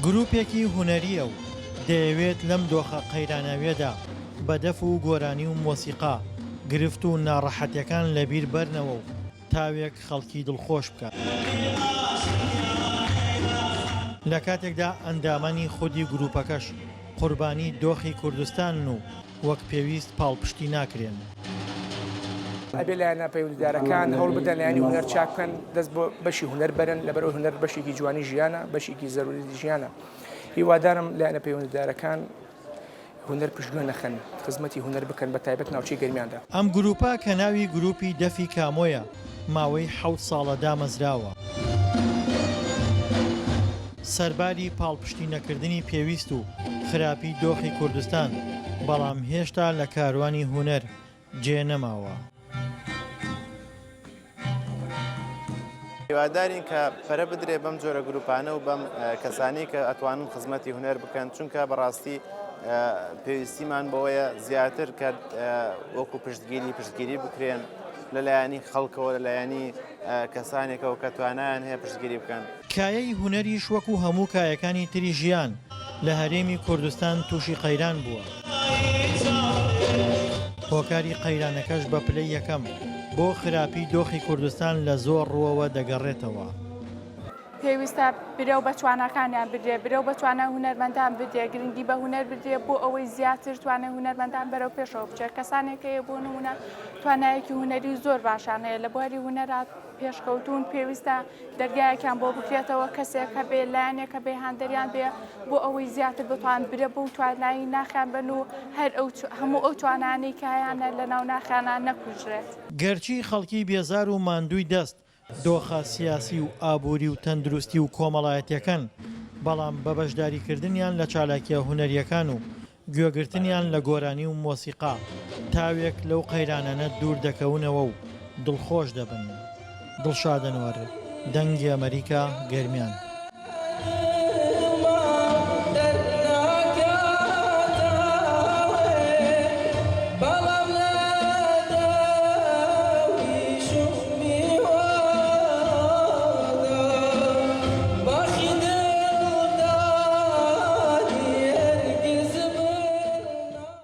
گروپێکی هونەریە و دەیەوێت لەم دۆخە قەیرانەوێدا بە دەف و گۆرانی و مۆسیقا گرفت و ناڕەحەتیەکان لەبیر بەرنەوە و تاوێک خەڵکی دڵخۆش بکات. لە کاتێکدا ئەندامانی خودی گروپەکەش قوربانی دۆخی کوردستان و وەک پێویست پاڵپشتی ناکرێن. ئەبێ لایەنە پەیوەندیدارەکان هەوڵ بدەن لایەنی هونەر چاک بکەن، دەست بۆ بەشی هونەر بەرن، لەبەرەوەی هونەر بەشێکی جوانی ژیانە، بەشێکی زەروری ژیانە. هیوادارم لایەنە پەیوەندیدارەکان هونەر پشتگوێ نەخەن، خزمەتی هونەر بکەن بە تایبەت ناوچەی گەرمیاندا. ئەم گروپە کە ناوی گروپی دەفی کامۆیە ماوەی 7 ساڵە دامەزراوە. سەرباری پاڵپشتی نەکردنی پێویست و خراپی دۆخی کوردستان، بەڵام هێشتا لە کاروانی هونەر جێ نەماوە. هیوادارین کە پەرە بدرێ بەم جۆرە گروپانە و بەم کەسانی کە ئەتوانن خزمەتی هونەر بکەن، چونکە بەڕاستی پێویستیمان بەوەیە زیاتر کە وەکو پشتگیری بکرێن لەلایەنی خەڵکەوە، لەلایەنی کەسانێکەوە کە توانایان هەیە پشتگیری بکەن. کایەی هونەریش وەکو هەموو کایەکانی تری ژیان لە هەرێمی کوردستان تووشی قەیران بووە. هۆکاری قەیرانەکەش بە پلەی یەکەم بۆ خراپی دۆخی کوردستان لە زۆر ڕووەوە دەگەڕێتەوە. پێویستە برێو بە توانەکانیان بدرێ، برێو بە توانە هونەرمەندان بدرێ، گرنگی بە هونەر بدرێ بۆ ئەوەی زیاتر توانە هونەرمەندان بەرەو پێشەوە بچێت. کەسانێکەیە بۆ نمونە توانایەکی هونەری زۆر باشان هەیە، لە بواری هونەرات پێشکەوتون پێویستە دەرگایەکیان بۆ بکرێتەوە، کەسێک کە بێ لایەنێکە بێ هەندەریان بێ بۆ ئەوەی زیاتر بتوان برێ بۆ توانایی ناخیان بن و هەر هەموو ئەو توانانەی کایانە لە ناو ناخیانان نەکوژرێت. گەرچی خەڵکی بێزار و ماندووی دەست دۆخە سیاسی و ئابووری و تەندروستی و کۆمەڵایەتیەکەن، بەڵام بە بەشداریکردنیان لە چالاکیە هونەریەکان و گوێگرتنیان لە گۆرانی و مۆسیقا تاوێک لەو قەیرانانە دوور دەکەونەوە و دڵخۆش دەبن. دڵشادنوەر، دەنگی ئەمریکا، گەرمیان.